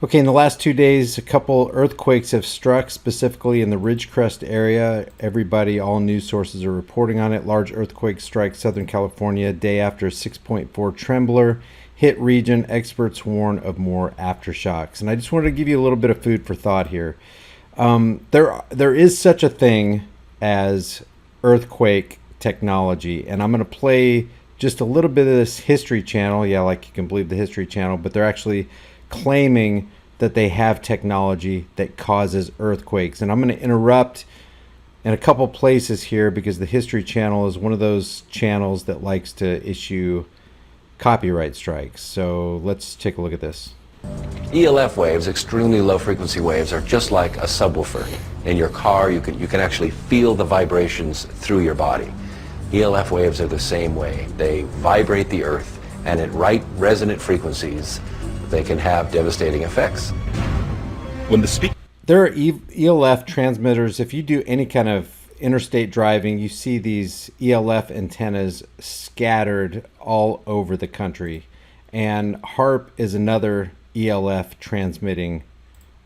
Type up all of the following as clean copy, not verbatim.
Okay, in the last 2 days, a couple earthquakes have struck, specifically in the Ridgecrest area. Everybody, all news sources are reporting on it. Large earthquake strikes Southern California day after a 6.4 trembler hit region. Experts warn of more aftershocks. And I just wanted to give you a little bit of food for thought here. There is such a thing as earthquake technology, and I'm going to play just a little bit of this History Channel. Yeah, like you can believe the History Channel, but they're actually claiming that they have technology that causes earthquakes. And I'm going to interrupt in a couple places here because the History Channel is one of those channels that likes to issue copyright strikes. So let's take a look at this. ELF waves, extremely low frequency waves, are just like a subwoofer. In your car, you can actually feel the vibrations through your body. ELF waves are the same way. They vibrate the earth, and at right resonant frequencies, they can have devastating effects. There are ELF transmitters. If you do any kind of interstate driving, you see these ELF antennas scattered all over the country. And HARP is another ELF transmitting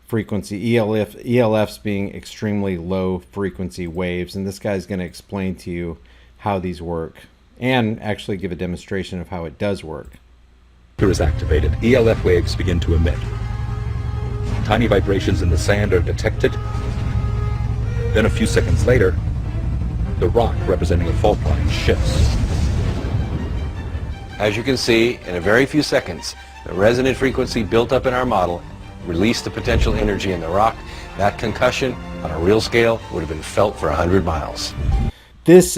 frequency. ELFs being extremely low frequency waves. And this guy's going to explain to you how these work and actually give a demonstration of how it does work. Is activated, ELF waves begin to emit. Tiny vibrations in the sand are detected. Then a few seconds later, the rock representing a fault line shifts. As you can see, in a very few seconds, the resonant frequency built up in our model released the potential energy in the rock. That concussion, on a real scale, would have been felt for 100 miles.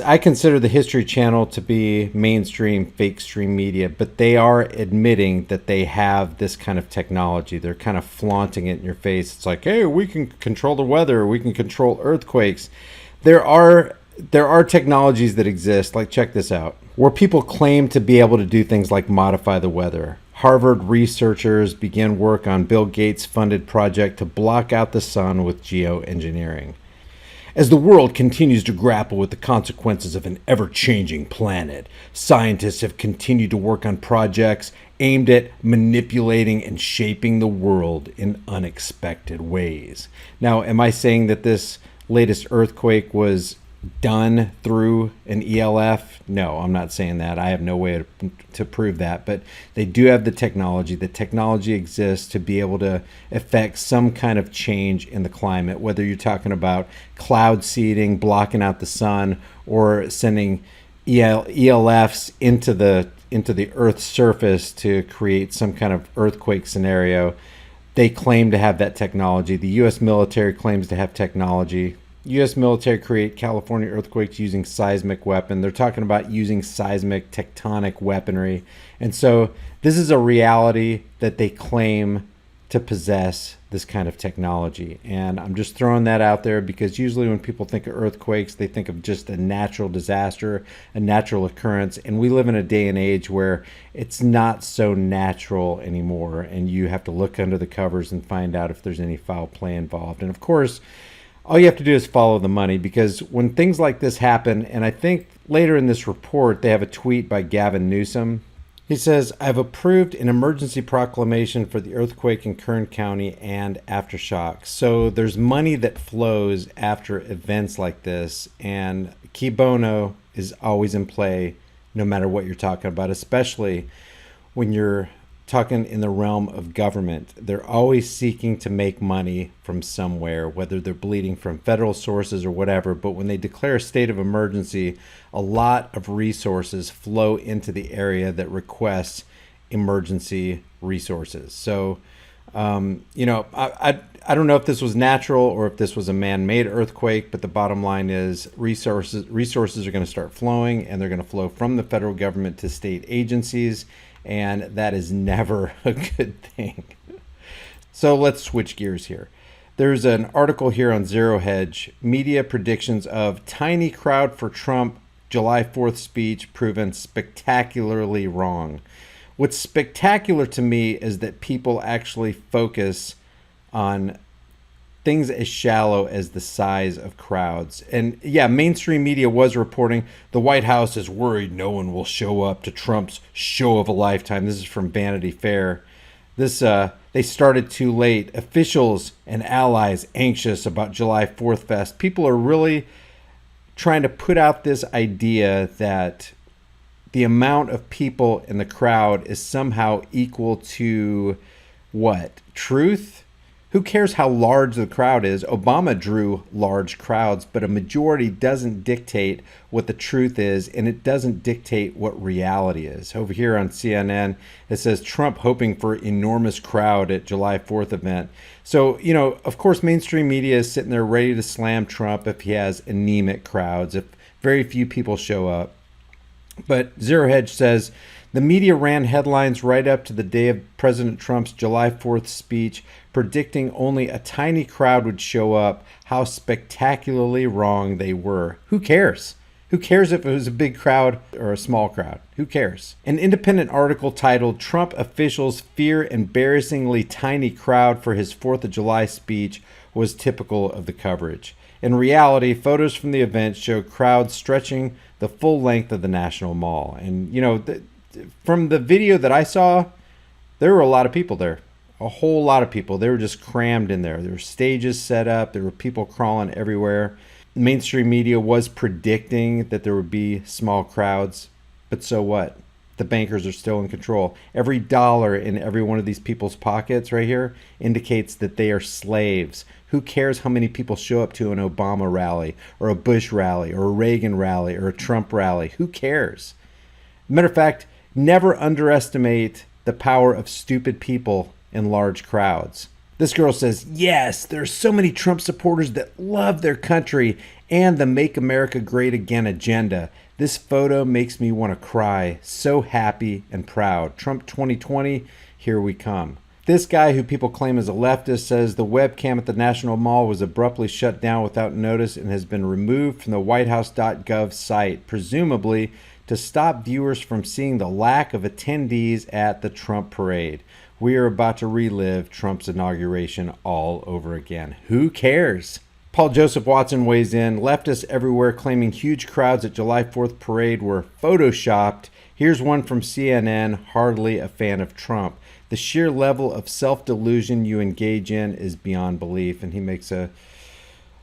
I consider the History Channel to be mainstream, fake stream media, but they are admitting that they have this kind of technology. They're kind of flaunting it in your face. It's like, hey, we can control the weather. We can control earthquakes. There are technologies that exist, like check this out, where people claim to be able to do things like modify the weather. Harvard researchers began work on Bill Gates' funded project to block out the sun with geoengineering. As the world continues to grapple with the consequences of an ever-changing planet, scientists have continued to work on projects aimed at manipulating and shaping the world in unexpected ways. Now, am I saying that this latest earthquake was done through an ELF? No, I'm not saying that. I have no way to prove that, but they do have the technology. The technology exists to be able to affect some kind of change in the climate, whether you're talking about cloud seeding, blocking out the sun, or sending ELFs into the Earth's surface to create some kind of earthquake scenario. They claim to have that technology. The U.S. military claims to have technology. U.S. military create California earthquakes using seismic weapon. They're talking about using seismic tectonic weaponry. And so this is a reality that they claim to possess this kind of technology. And I'm just throwing that out there because usually when people think of earthquakes, they think of just a natural disaster, a natural occurrence. And we live in a day and age where it's not so natural anymore. And you have to look under the covers and find out if there's any foul play involved. And of course, all you have to do is follow the money, because when things like this happen, and I think later in this report they have a tweet by Gavin Newsom. He says, I've approved an emergency proclamation for the earthquake in Kern County and aftershocks. So there's money that flows after events like this, and Key Bono is always in play no matter what you're talking about, especially when you're talking in the realm of government. They're always seeking to make money from somewhere, whether they're bleeding from federal sources or whatever. But when they declare a state of emergency, a lot of resources flow into the area that requests emergency resources. So, I don't know if this was natural or if this was a man-made earthquake, but the bottom line is resources are going to start flowing, and they're going to flow from the federal government to state agencies. And that is never a good thing. So let's switch gears here. There's an article here on Zero Hedge, media predictions of tiny crowd for Trump July 4th speech proven spectacularly wrong. What's spectacular to me is that people actually focus on things as shallow as the size of crowds. And yeah, mainstream media was reporting the White House is worried no one will show up to Trump's show of a lifetime. This is from Vanity Fair. This They started too late. Officials and allies anxious about July 4th Fest. People are really trying to put out this idea that the amount of people in the crowd is somehow equal to what? Truth? Who cares how large the crowd is? Obama drew large crowds, but a majority doesn't dictate what the truth is, and it doesn't dictate what reality is. Over here on CNN, it says Trump hoping for enormous crowd at July 4th event. So, of course, mainstream media is sitting there ready to slam Trump if he has anemic crowds, if very few people show up. But Zero Hedge says the media ran headlines right up to the day of President Trump's July 4th speech, predicting only a tiny crowd would show up. How spectacularly wrong they were. Who cares? Who cares if it was a big crowd or a small crowd? Who cares? An independent article titled Trump Officials Fear Embarrassingly Tiny Crowd for His 4th of July Speech was typical of the coverage. In reality, photos from the event show crowds stretching the full length of the National Mall. And, from the video that I saw, there were a lot of people there. A whole lot of people. They were just crammed in there. There were stages set up. There were people crawling everywhere. Mainstream media was predicting that there would be small crowds. But so what? The bankers are still in control. Every dollar in every one of these people's pockets right here indicates that they are slaves. Who cares how many people show up to an Obama rally or a Bush rally or a Reagan rally or a Trump rally? Who cares? Matter of fact, never underestimate the power of stupid people in large crowds. This girl says, yes, there are so many Trump supporters that love their country and the Make America Great Again agenda. This photo makes me want to cry. So happy and proud. Trump 2020, here we come. This guy, who people claim is a leftist, says the webcam at the National Mall was abruptly shut down without notice and has been removed from the whitehouse.gov site, presumably to stop viewers from seeing the lack of attendees at the Trump parade. We are about to relive Trump's inauguration all over again. Who cares? Paul Joseph Watson weighs in. Leftists everywhere claiming huge crowds at July 4th parade were photoshopped. Here's one from CNN, hardly a fan of Trump. The sheer level of self-delusion you engage in is beyond belief. And he makes a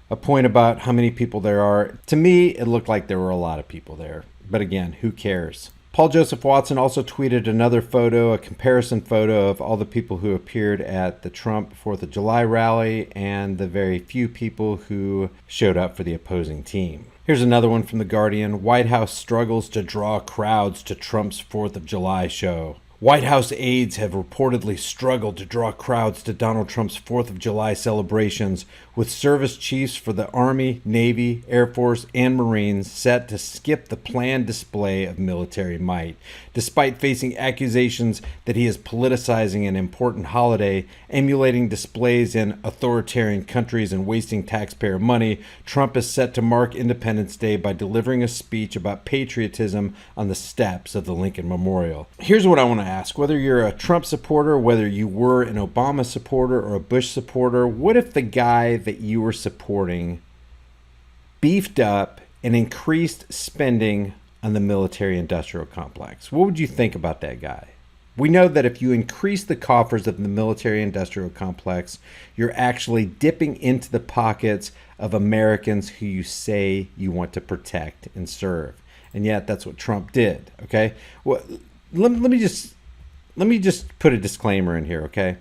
point about how many people there are. To me, it looked like there were a lot of people there. But again, who cares? Paul Joseph Watson also tweeted another photo, a comparison photo of all the people who appeared at the Trump 4th of July rally and the very few people who showed up for the opposing team. Here's another one from The Guardian. White House struggles to draw crowds to Trump's 4th of July show. White House aides have reportedly struggled to draw crowds to Donald Trump's 4th of July celebrations, with service chiefs for the Army, Navy, Air Force, and Marines set to skip the planned display of military might. Despite facing accusations that he is politicizing an important holiday, emulating displays in authoritarian countries, and wasting taxpayer money, Trump is set to mark Independence Day by delivering a speech about patriotism on the steps of the Lincoln Memorial. Here's what I want to ask. Whether you're a Trump supporter, whether you were an Obama supporter or a Bush supporter, what if the guy that you were supporting beefed up and increased spending on the military-industrial complex? What would you think about that guy? We know that if you increase the coffers of the military-industrial complex, you're actually dipping into the pockets of Americans who you say you want to protect and serve. And yet that's what Trump did, okay? Well, let me just put a disclaimer in here, okay?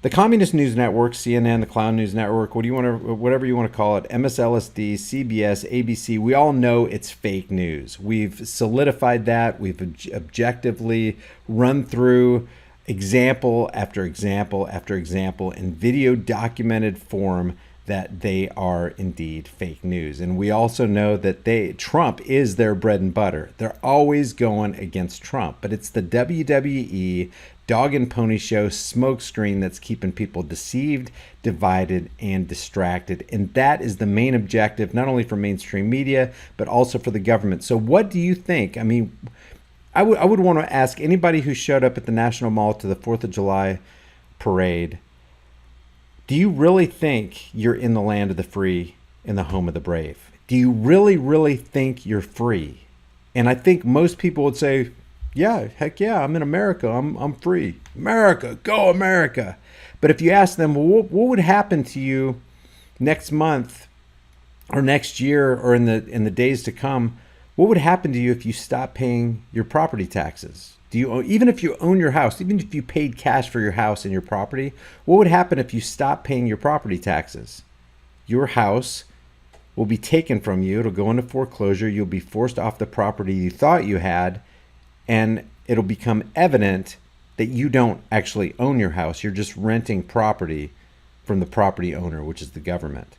The Communist News Network, CNN, the Clown News Network, whatever you want to call it, MSLSD, CBS, ABC, we all know it's fake news. We've solidified that. We've objectively run through example after example after example in video documented form that they are indeed fake news. And we also know that Trump is their bread and butter. They're always going against Trump, but it's the WWE dog and pony show smokescreen that's keeping people deceived, divided, and distracted. And that is the main objective, not only for mainstream media, but also for the government. So what do you think? I mean, I would want to ask anybody who showed up at the National Mall to the 4th of July parade, do you really think you're in the land of the free, in the home of the brave? Do you really, really think you're free? And I think most people would say, Yeah, heck yeah, I'm in America. I'm free. America, go America. But if you ask them, well, what would happen to you next month or next year or in the days to come? What would happen to you if you stopped paying your property taxes? Even if you own your house, even if you paid cash for your house and your property, what would happen if you stopped paying your property taxes? Your house will be taken from you. It'll go into foreclosure. You'll be forced off the property you thought you had, and it'll become evident that you don't actually own your house. You're just renting property from the property owner, which is the government.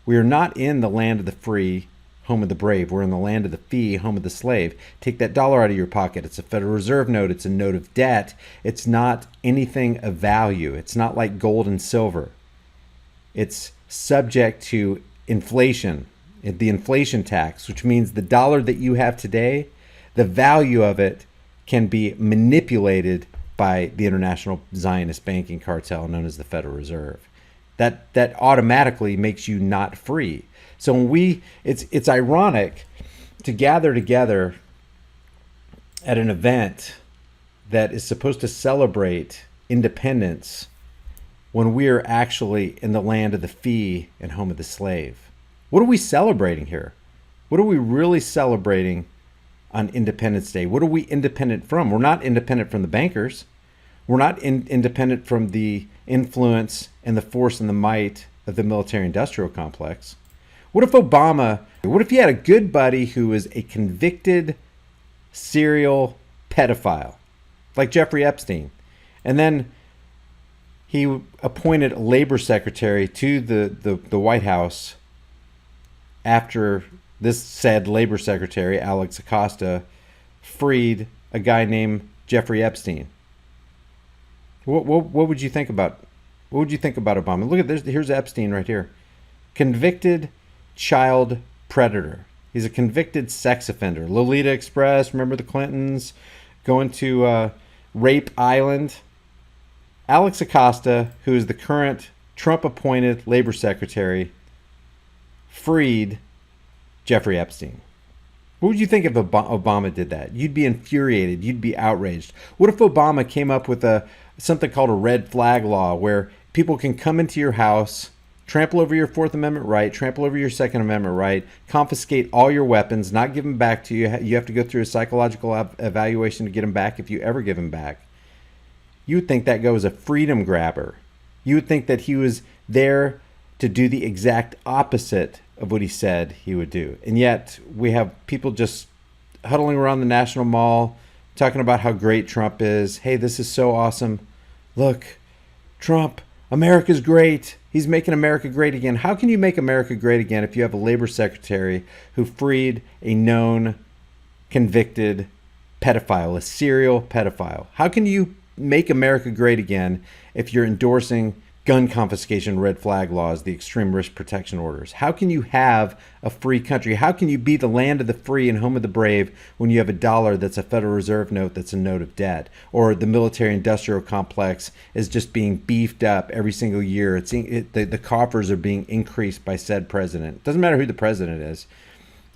We are not in the land of the free, home of the brave. We're in the land of the fee, home of the slave. Take that dollar out of your pocket. It's a Federal Reserve note. It's a note of debt. It's not anything of value. It's not like gold and silver. It's subject to inflation, the inflation tax, which means the dollar that you have today, the value of it can be manipulated by the international Zionist banking cartel known as the Federal Reserve. That automatically makes you not free. So when it's ironic to gather together at an event that is supposed to celebrate independence when we are actually in the land of the fee and home of the slave. What are we celebrating here? What are we really celebrating on Independence Day? What are we independent from? We're not independent from the bankers. We're not independent from the influence and the force and the might of the military-industrial complex. What if he had a good buddy who was a convicted serial pedophile, like Jeffrey Epstein, and then he appointed a labor secretary to the White House after this said labor secretary, Alex Acosta, freed a guy named Jeffrey Epstein? What would you think about? What would you think about Obama? Look at this. Here's Epstein right here, convicted child predator. He's a convicted sex offender. Lolita Express. Remember the Clintons going to Rape Island? Alex Acosta, who is the current Trump-appointed labor secretary, freed Jeffrey Epstein. What would you think if Obama did that? You'd be infuriated. You'd be outraged. What if Obama came up with something called a red flag law where people can come into your house, trample over your Fourth Amendment right, trample over your Second Amendment right, confiscate all your weapons, not give them back to you. You have to go through a psychological evaluation to get them back if you ever give them back. You would think that guy was a freedom grabber. You would think that he was there to do the exact opposite of what he said he would do. And yet we have people just huddling around the National Mall talking about how great Trump is. Hey, this is so awesome. Look, Trump, America's great. He's making America great again. How can you make America great again if you have a labor secretary who freed a known convicted pedophile, a serial pedophile? How can you make America great again if you're endorsing gun confiscation red flag laws, the extreme risk protection orders? How can you have a free country? How can you be the land of the free and home of the brave when you have a dollar that's a Federal Reserve note that's a note of debt? Or the military industrial complex is just being beefed up every single year. The coffers are being increased by said president. It doesn't matter who the president is.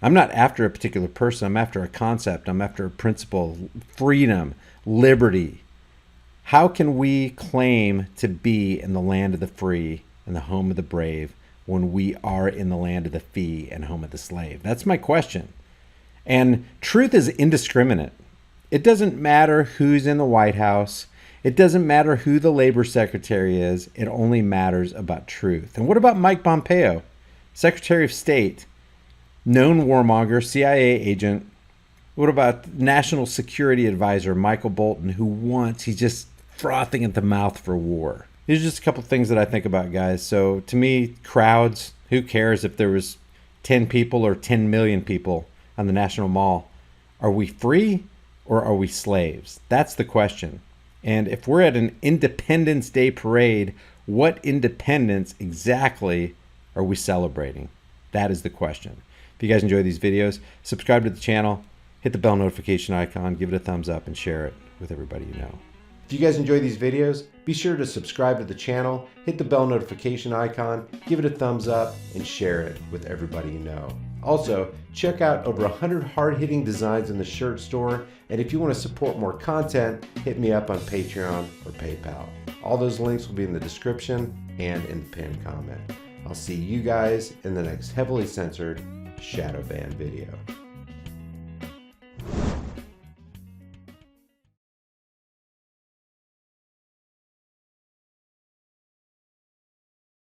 I'm not after a particular person. I'm after a concept. I'm after a principle, freedom, liberty. How can we claim to be in the land of the free and the home of the brave when we are in the land of the fee and home of the slave? That's my question. And truth is indiscriminate. It doesn't matter who's in the White House. It doesn't matter who the labor secretary is. It only matters about truth. And what about Mike Pompeo, Secretary of State, known warmonger, CIA agent? What about National Security Advisor Michael Bolton, he's just frothing at the mouth for war? These are just a couple things that I think about, guys. So to me, crowds, who cares if there was 10 people or 10 million people on the National Mall? Are we free or are we slaves? That's the question. And if we're at an Independence Day parade, what independence exactly are we celebrating? That is the question. If you guys enjoy these videos, subscribe to the channel, hit the bell notification icon, give it a thumbs up, and share it with everybody you know. If you guys enjoy these videos, be sure to subscribe to the channel, hit the bell notification icon, give it a thumbs up, and share it with everybody you know. Also, check out over 100 hard-hitting designs in the shirt store, and if you want to support more content, hit me up on Patreon or PayPal. All those links will be in the description and in the pinned comment. I'll see you guys in the next heavily censored shadow ban video.